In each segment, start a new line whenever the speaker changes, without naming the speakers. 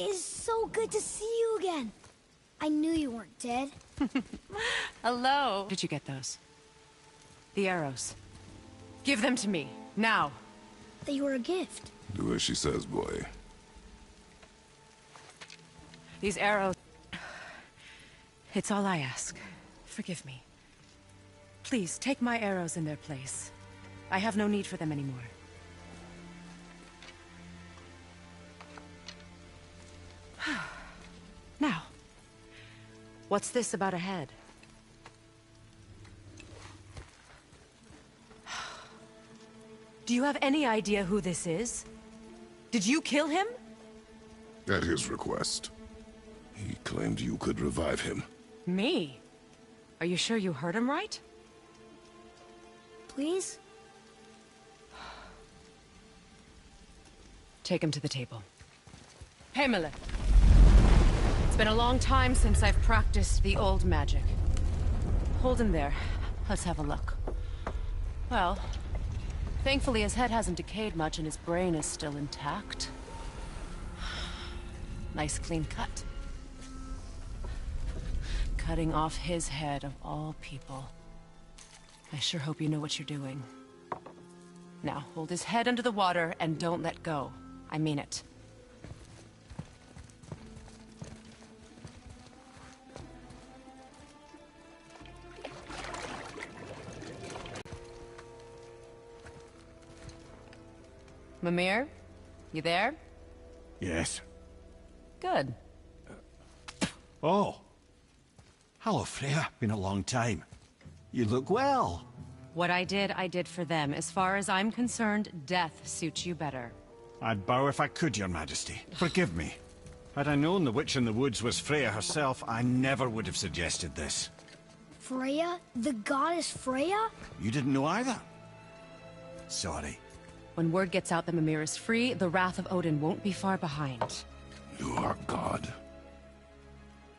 is so good to see you again. I knew you weren't dead.
Hello. Where did you get those? The arrows. Give them to me, now.
They were a gift.
Do as she says, boy.
These arrows... It's all I ask. Forgive me. Please, take my arrows in their place. I have no need for them anymore. Now, what's this about a head? Do you have any idea who this is? Did you kill him?
At his request. He claimed you could revive him.
Me? Are you sure you heard him right?
Please?
Take him to the table. Mimir. It's been a long time since I've practiced the old magic. Hold him there. Let's have a look. Well, thankfully his head hasn't decayed much and his brain is still intact. Nice clean cut. Cutting off his head of all people. I sure hope you know what you're doing. Now, hold his head under the water and don't let go. I mean it. Mimir? You there?
Yes.
Good.
Oh. Hello, Freya. Been a long time. You look well.
What I did for them. As far as I'm concerned, death suits you better.
I'd bow if I could, Your Majesty. Forgive me. Had I known the witch in the woods was Freya herself, I never would have suggested this.
Freya? The goddess Freya?
You didn't know either? Sorry.
When word gets out that Mimir is free, the wrath of Odin won't be far behind.
You are God.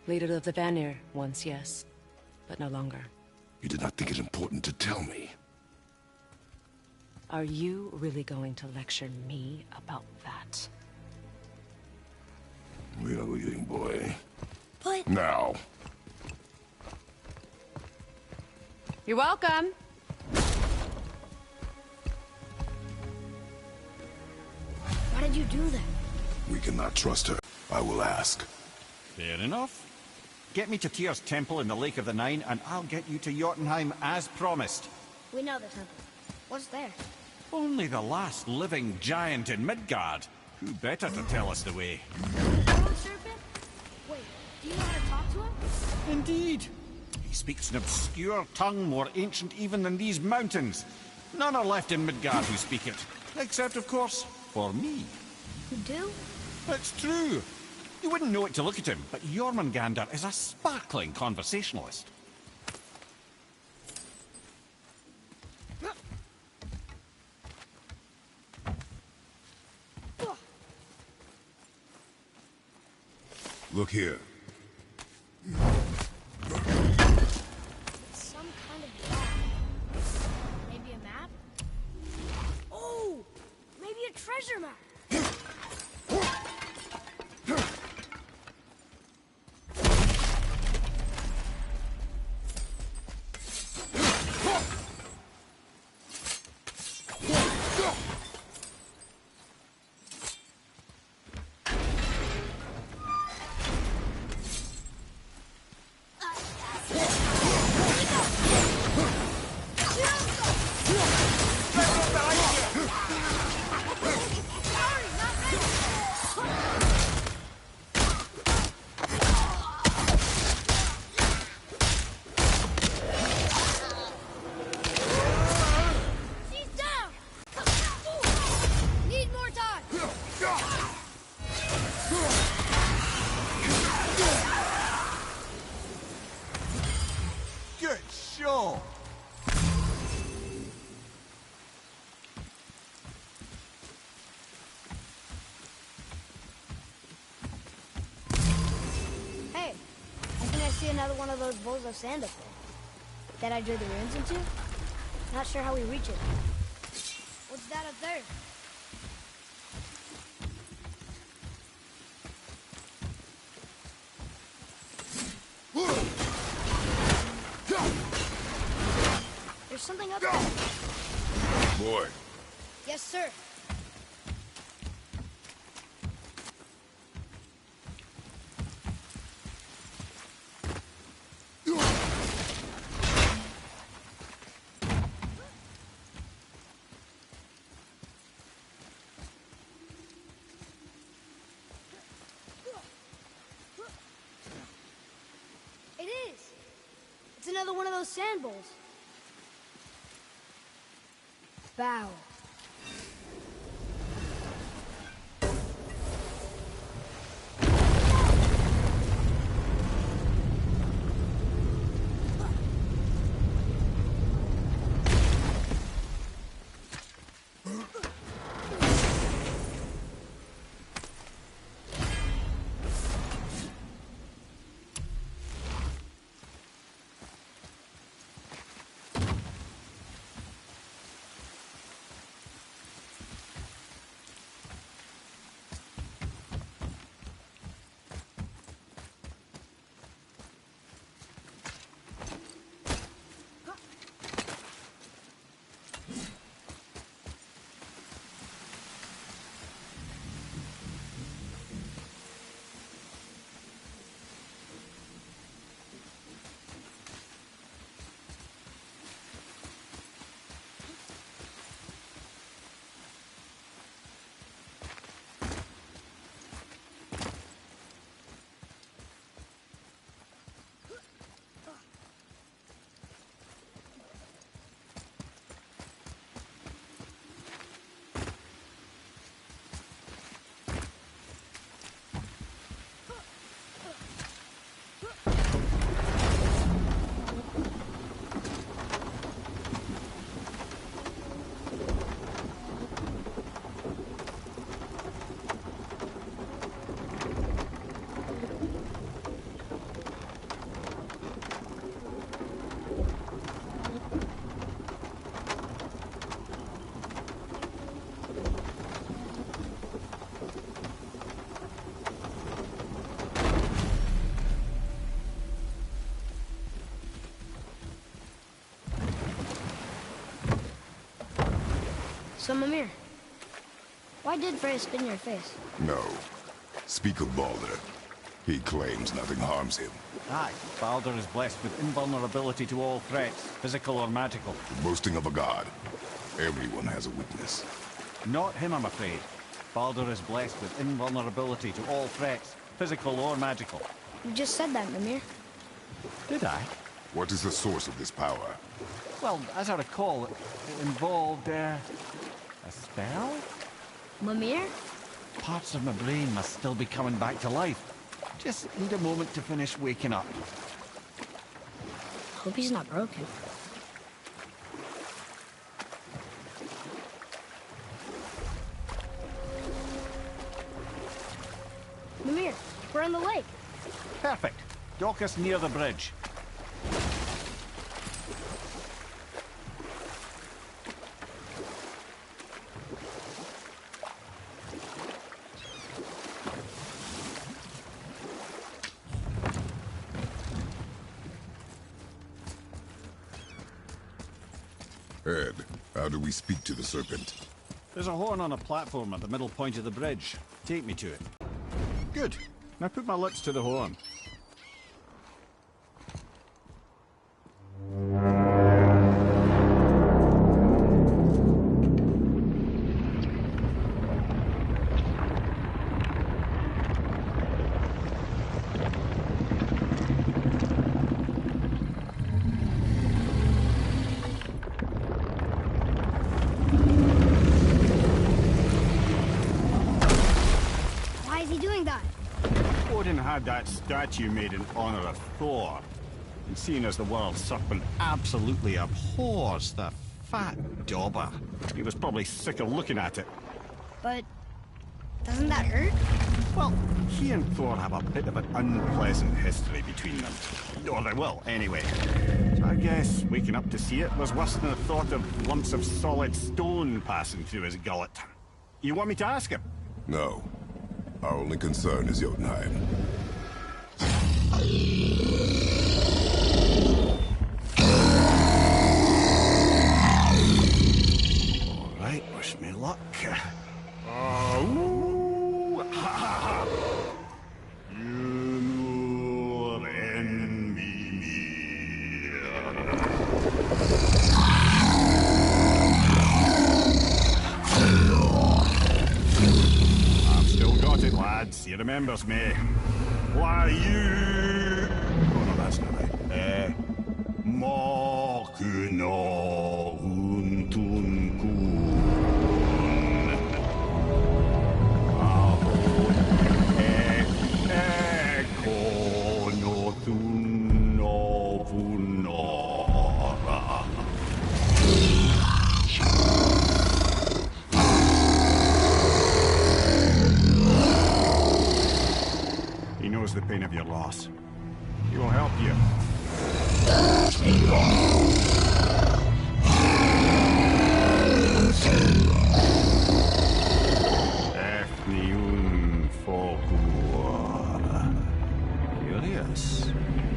Leader of the Vanir, once, yes. But no longer.
You did not think it important to tell me.
Are you really going to lecture me about that?
We are leaving, boy.
But...
Now.
You're welcome.
Why did you do that?
We cannot trust her. I will ask.
Fair enough. Get me to Tyr's temple in the Lake of the Nine, and I'll get you to Jotunheim as promised.
We know the temple. What's there?
Only the last living giant in Midgard. Who better to tell us the way?
World serpent? Wait, do you know how to talk to him?
Indeed. He speaks an obscure tongue more ancient even than these mountains. None are left in Midgard who speak it. Except, of course, for me.
You do?
It's true. You wouldn't know it to look at him, but Jormungandr is a sparkling conversationalist.
Look here.
It's some kind of map. Maybe a map? Oh! Maybe a treasure map! Another one of those bowls of sand up there. That I drew the runes into? Not sure how we reach it. What's that up there? up.
Boy,
Yes, sir. It is. It's another one of those sand bowls. Bow. So, Mimir, why did Freya spin your face?
no. Speak of Baldur. He claims nothing harms him.
Aye, Baldur is blessed with invulnerability to all threats, physical or magical.
The boasting of a god. Everyone has a weakness.
Not him, I'm afraid. Baldur is blessed with invulnerability to all threats, physical or magical.
You just said that, Mimir.
Did I?
What is the source of this power?
Well, as I recall, it involved, a spell?
Mimir?
Parts of my brain must still be coming back to life. Just need a moment to finish waking up.
Hope he's not broken. Mimir, we're on the lake.
Perfect. Dock us near the bridge.
Ed, how do we speak to the serpent?
There's a horn on a platform at the middle point of the bridge. Take me to it. Good. Now put my lips to the horn.
Why is he doing that?
Odin had that statue made in honor of Thor. And seeing as the world serpent absolutely abhors the fat dauber, he was probably sick of looking at it.
But doesn't that hurt?
Well, he and Thor have a bit of an unpleasant history between them. Or they will, anyway. So I guess waking up to see it was worse than the thought of lumps of solid stone passing through his gullet. You want me to ask him?
No. Our only concern is Jotunheim.
right, wish me luck. Oh, ha ha ha! Mimir and Mimir. I've still got it, lads. He remembers me. Why you? Oh no, that's not right. Mokuno Huntunkun. He knows the pain of your loss. He will help you. Efniun Fokur. Curious.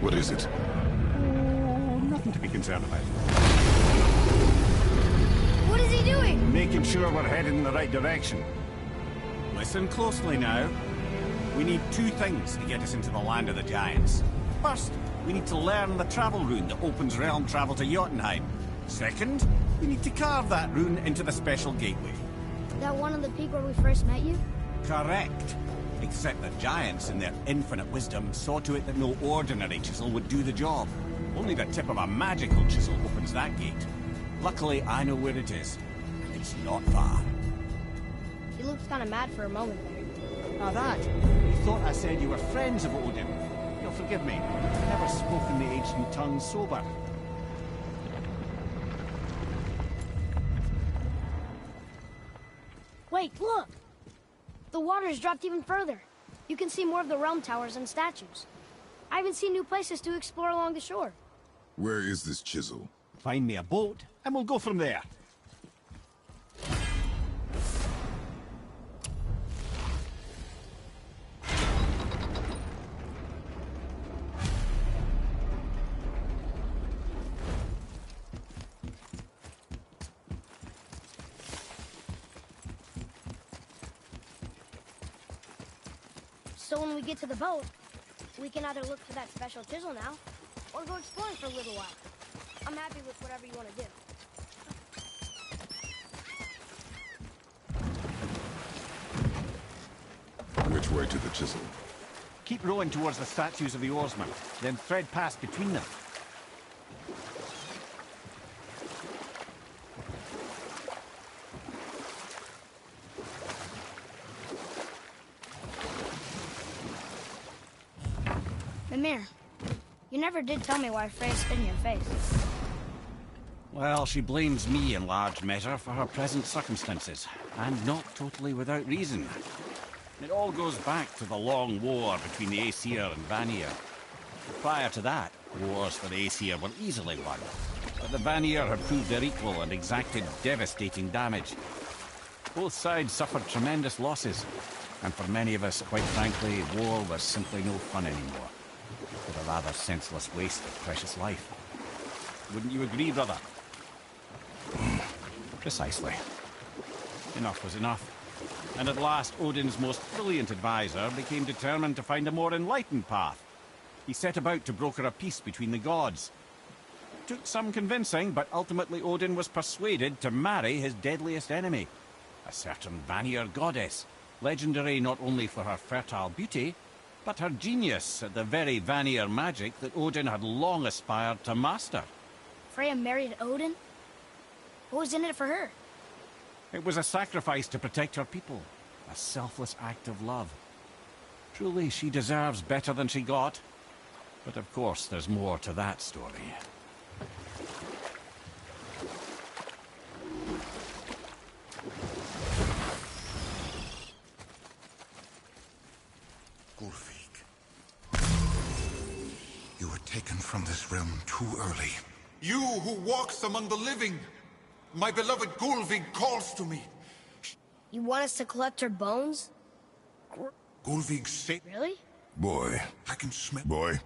What is it?
Oh, nothing to be concerned about.
What is he doing?
Making sure we're headed in the right direction. Listen closely now. We need two things to get us into the land of the giants. First, we need to learn the travel rune that opens realm travel to Jotunheim. Second, we need to carve that rune into the special gateway.
That one on the peak where we first met you?
Correct. Except the giants, in their infinite wisdom, saw to it that no ordinary chisel would do the job. Only the tip of a magical chisel opens that gate. Luckily, I know where it is. And it's not far.
He looked kind of mad for a moment there.
Now that, you thought I said you were friends of Odin. You'll forgive me. I've never spoken the ancient tongue sober.
Wait, look! The water's dropped even further. You can see more of the realm towers and statues. I even see new places to explore along the shore.
Where is this chisel?
Find me a boat, and we'll go from there.
So when we get to the boat, we can either look for that special chisel now, or go exploring for a little while. I'm happy with whatever you want to do.
Which way to the chisel?
Keep rowing towards the statues of the oarsmen, then thread past between them.
Mimir, you never did tell me why Freya spit in your face.
Well, she blames me in large measure for her present circumstances, and not totally without reason. It all goes back to the long war between the Aesir and Vanir. Prior to that, wars for the Aesir were easily won, but the Vanir had proved their equal and exacted devastating damage. Both sides suffered tremendous losses, and for many of us, quite frankly, war was simply no fun anymore. But a rather senseless waste of precious life. Wouldn't you agree, brother? Precisely. Enough was enough. And at last, Odin's most brilliant advisor became determined to find a more enlightened path. He set about to broker a peace between the gods. It took some convincing, but ultimately Odin was persuaded to marry his deadliest enemy, a certain Vanir goddess, legendary not only for her fertile beauty, but her genius at the very Vanir magic that Odin had long aspired to master.
Freya married Odin? What was in it for her?
It was a sacrifice to protect her people, a selfless act of love. Truly, she deserves better than she got. But of course, there's more to that story.
You were taken from this realm too early.
You who walks among the living! My beloved Gulvig calls to me!
You want us to collect her bones?
Gulvig said...
Really?
Boy.
I can smell...
Boy.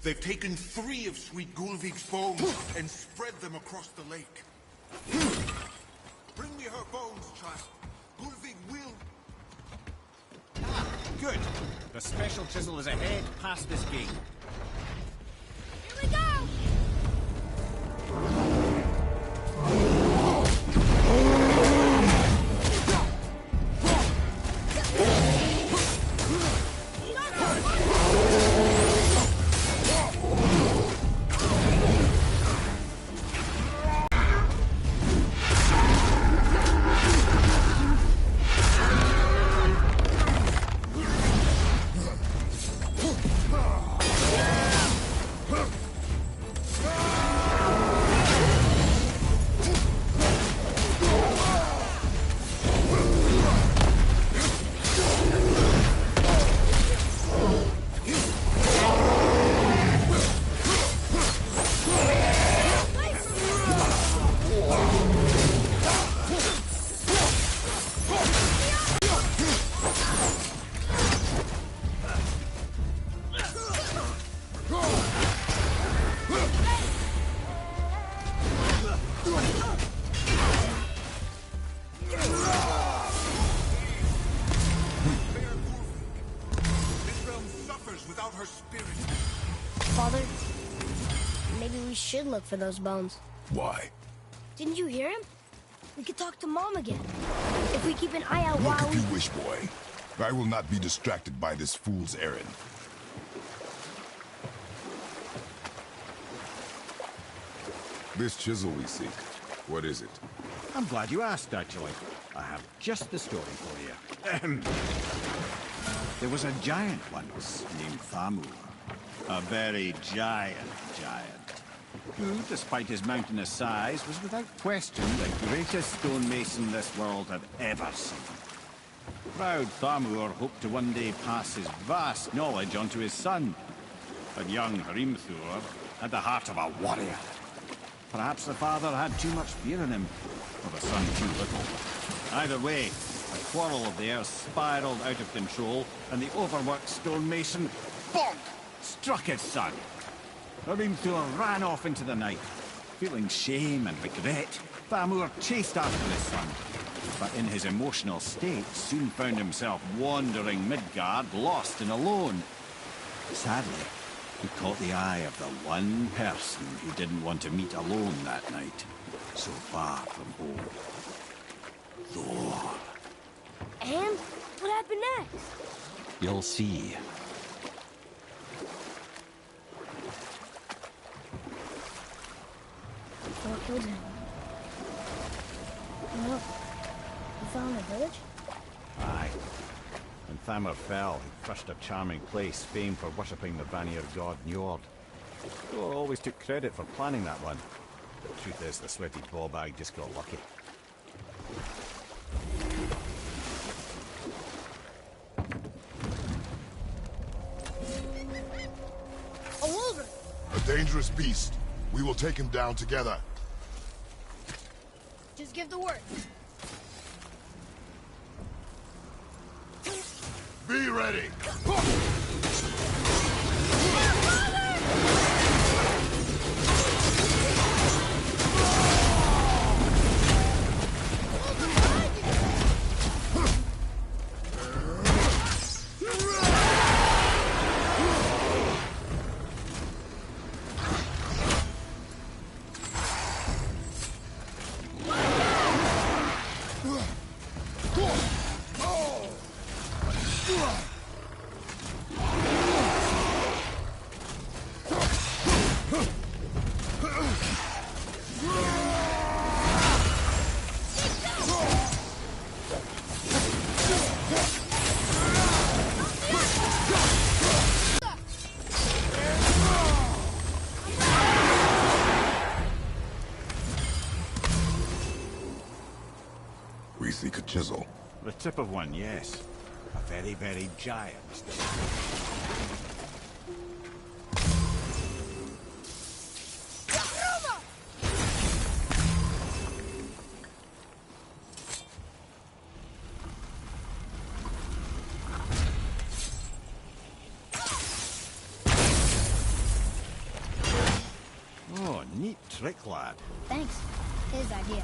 They've taken 3 of Sweet Gulvig's bones and spread them across the lake. Bring me her bones, child. Gulvig will...
Ah, good. The special chisel is ahead past this gate.
Here we go!
Father, maybe we should look for those bones.
Why?
Didn't you hear him? We could talk to Mom again. If we keep an eye out
Look
while
if you wish, boy. I will not be distracted by this fool's errand. This chisel we seek, what is it?
I'm glad you asked, actually. I have just the story for you. There was a giant once named Thamur. A very giant, who, despite his mountainous size, was without question the greatest stonemason this world had ever seen. Proud Thamur hoped to one day pass his vast knowledge on to his son. But young Hrimthur had the heart of a warrior. Perhaps the father had too much fear in him, or the son too little. Either way, a quarrel of theirs spiraled out of control, and the overworked stonemason, bonk, struck his son. Hrimthur ran off into the night. Feeling shame and regret, Thamur chased after his son, but in his emotional state soon found himself wandering Midgard, lost and alone. Sadly, he caught the eye of the one person he didn't want to meet alone that night, so far from home. Thor.
And what happened next?
You'll see.
Thor killed him. No. He fell in the village?
Aye. When Thamur fell, he crushed a charming place famed for worshipping the Vanir god Njord. Thor always took credit for planning that one. The truth is, the sweaty ballbag just got lucky.
A wolverine!
A dangerous beast. We will take him down together.
Just give the word.
Be ready. We seek a chisel.
The tip of one, yes. A very, very giant. trick, lad.
Thanks. His idea.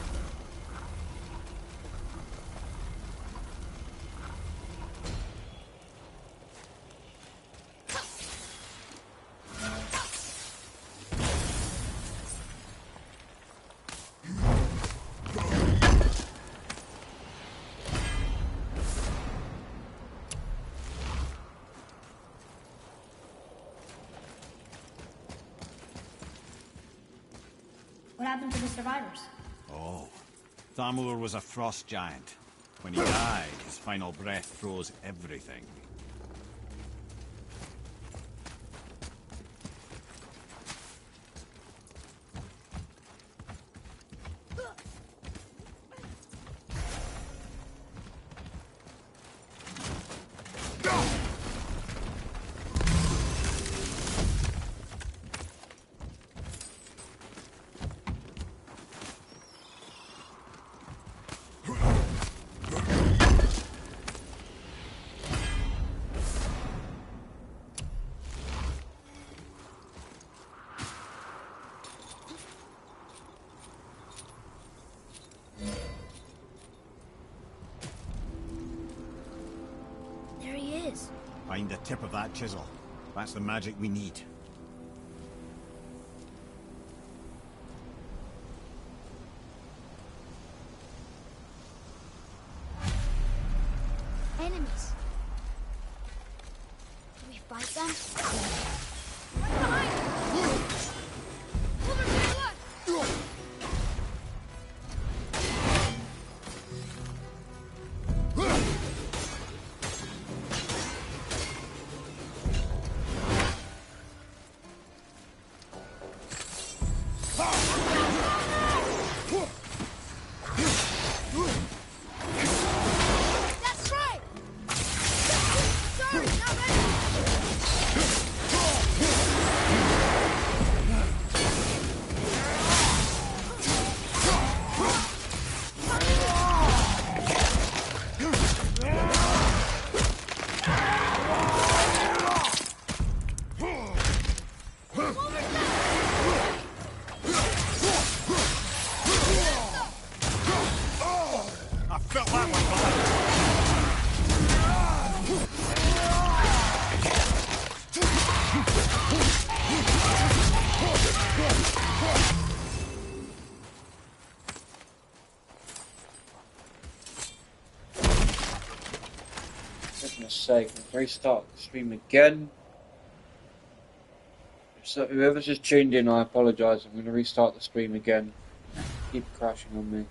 What happened to the survivors?
Oh, Thamur was a frost giant. When he died, his final breath froze everything.
There he is.
Find the tip of that chisel. That's the magic we need.
Enemies. Can we fight them?
Right behind you! Over to your left! That's right! Sorry, not ready!
I felt that one coming.
Goodness sake, let's restart the stream again. So whoever's just tuned in, I apologise. I'm going to restart the stream again. Keep crashing on me.